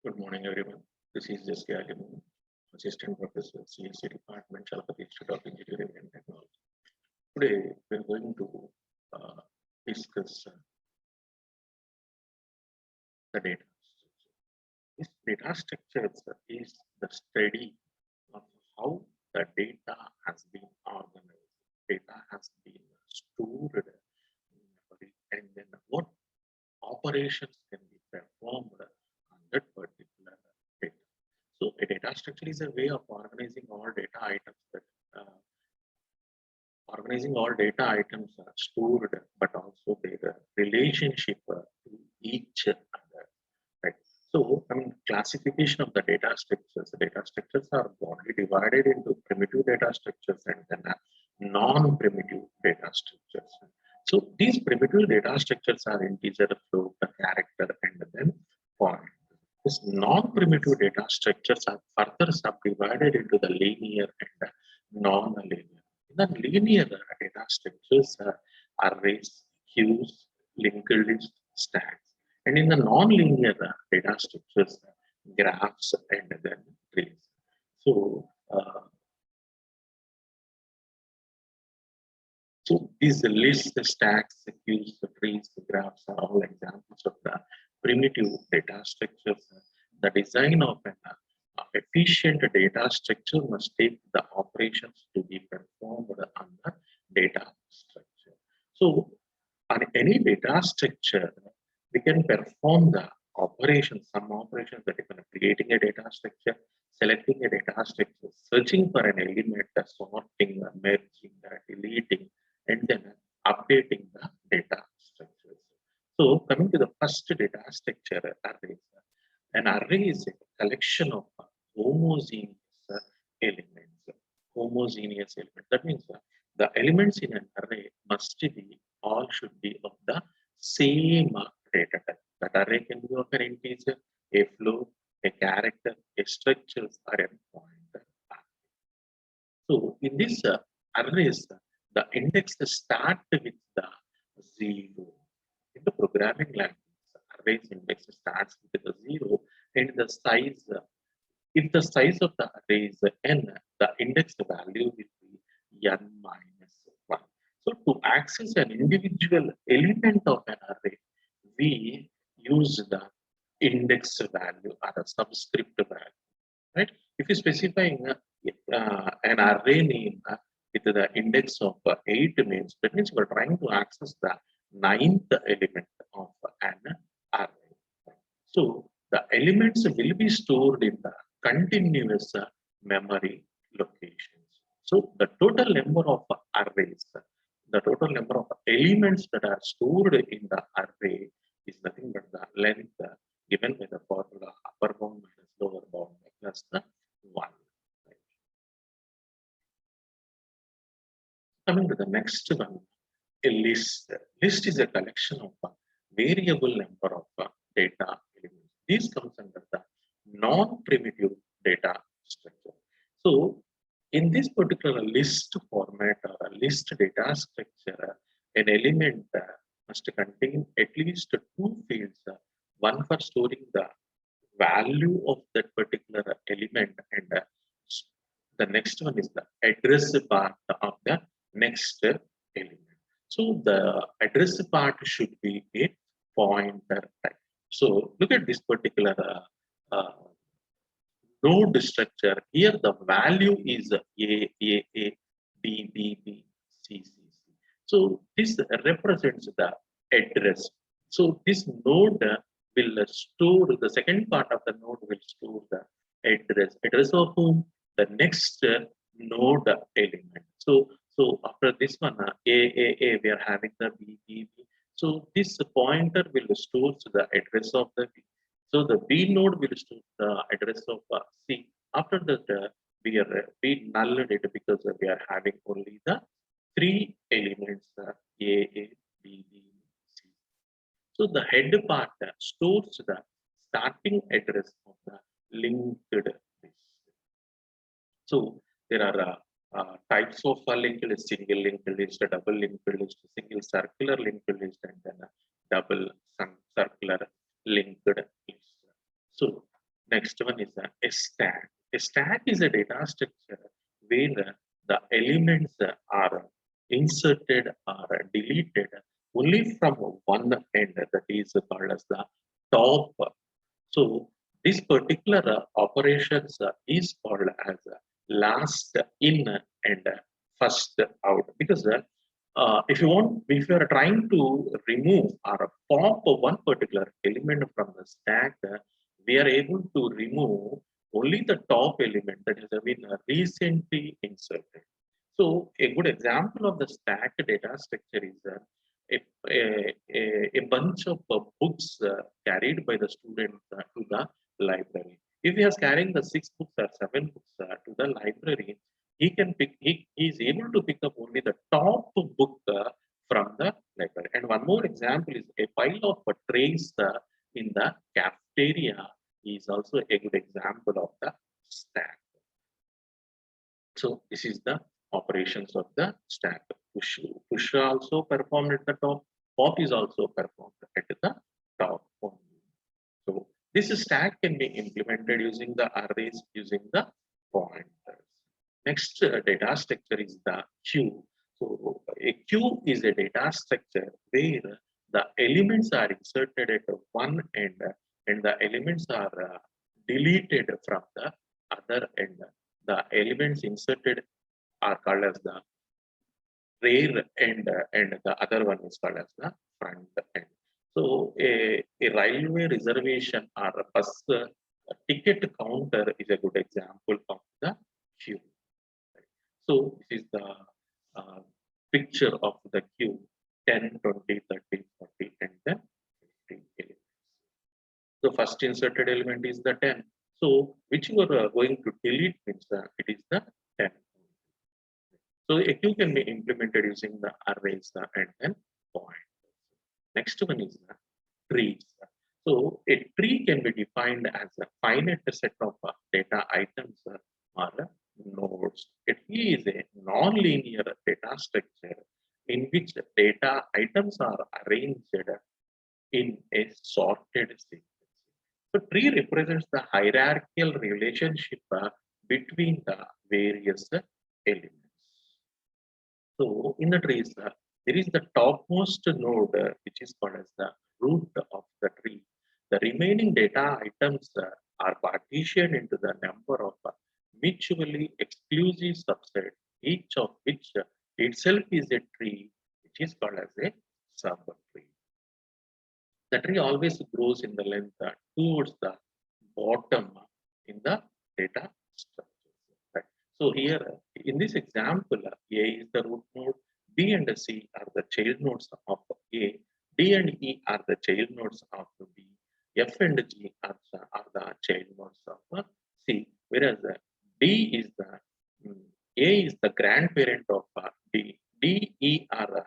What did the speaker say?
Good morning, everyone. This is Mr.Sk.Ali, Assistant Professor, CIET Department, Chalapati Institute of Engineering and Technology. Today, we're going to discuss the data structure. This data structure is the study of how the data has been organized, data has been stored in memory, and then what operations can be performed on that particular data. So a data structure is a way of organizing all data items that are stored, but also their relationship to each other. Right. So, I mean, classification of the data structures. The data structures are broadly divided into primitive data structures and then non-primitive data structures. So, these primitive data structures are integer, float, character, and then point. These non-primitive data structures are further subdivided into the linear and non-linear. In the linear data structures are arrays, queues, linked list, stacks. And in the non-linear data structures, graphs and then trees. So these lists, the stacks, the queues, the trees, the graphs are all examples of the primitive data structures. The design of an efficient data structure must take the operations to be performed on the data structure. So on any data structure, we can perform the operations, some operations that is creating a data structure, selecting a data structure, searching for an element, sorting, merging, deleting, and then updating the data structures. So coming to the first data structure, arrays. An array is a collection of homogeneous elements. Homogeneous elements. That means the elements in an array should be of the same data type. That array can be of an integer, a float, a character, a structure, or a pointer. So in this arrays, the index start with the 0. In the programming language, arrays index starts with the 0, and the size, if the size of the array is n, the index value will be n minus 1. So to access an individual element of an array, we use the index value or a subscript value, right? If you specifying an array name with the index of 8 means, that means we're trying to access the 9th element of an array. So the elements will be stored in the continuous memory locations. So the total number of arrays, the total number of elements that are stored in the array is nothing but the length given by the formula upper bound minus lower bound plus the 1. Right. Coming to the next one, a list. List is a collection of a variable number of data elements. This comes under the non-primitive data structure. So in this particular list format or a list data structure, an element must contain at least 2 fields, one for storing the value of that particular element, and the next one is the address part of the next element. So the address part should be a pointer type. So look at this particular node structure. Here the value is A, B, B, B, C, C, C. So this represents the address. So this node will store, the second part of the node will store the address. Address of whom? The next node element. So after this one, A, we are having the B, B, B. So this pointer will store the address of the B. So the B node will store the address of C. After that, we nulled it because we are having only the 3 elements A, B, B, C. So the head part stores the starting address of the linked list. So there are types of linked list: single linked list, double linked list, single circular linked list, and then a double circular linked list. So Next one is a stack. A stack is a data structure where the elements are inserted or deleted only from one end, that is called as the top. So this particular operations is called as last in and first out, because if you are trying to remove or pop one particular element from the stack, we are able to remove only the top element that has been recently inserted. So a good example of the stack data structure is a bunch of books carried by the student to the library. If he is carrying the 6 books or 7 books to the library, he is able to pick up only the top book from the library. And one more example is a pile of trays in the cafeteria is also a good example of the stack. So this is the operations of the stack. Push also performed at the top. Pop is also performed at the top only. So this stack can be implemented using the arrays, using the pointers. Next data structure is the queue. So a queue is a data structure where the elements are inserted at one end and the elements are deleted from the other end. The elements inserted are called as the rear end and the other one is called as the front end. So a railway reservation or a bus ticket counter is a good example of the queue. So this is the uh, picture of the queue: 10, 20, 30, 40, and then 50 elements. The first inserted element is the 10. So which you are going to delete means it is the 10. So a queue can be implemented using the arrays and then point. Next one is the trees. So a tree can be defined as a finite set of data items or nodes. A tree is a non-linear data structure in which data items are arranged in a sorted sequence. So tree represents the hierarchical relationship between the various elements. So in the trees, there is the topmost node, which is called as the root of the tree. The remaining data items are partitioned into the number of mutually exclusive subsets, each of which itself is a tree, which is called as a subtree. The tree always grows in the length towards the bottom in the data structure. Right? So here, in this example, A is the root node, B and C are the child nodes of A, D and E are the child nodes of B, F and G are the child nodes of C, whereas D is the A is the grandparent of D, D, E are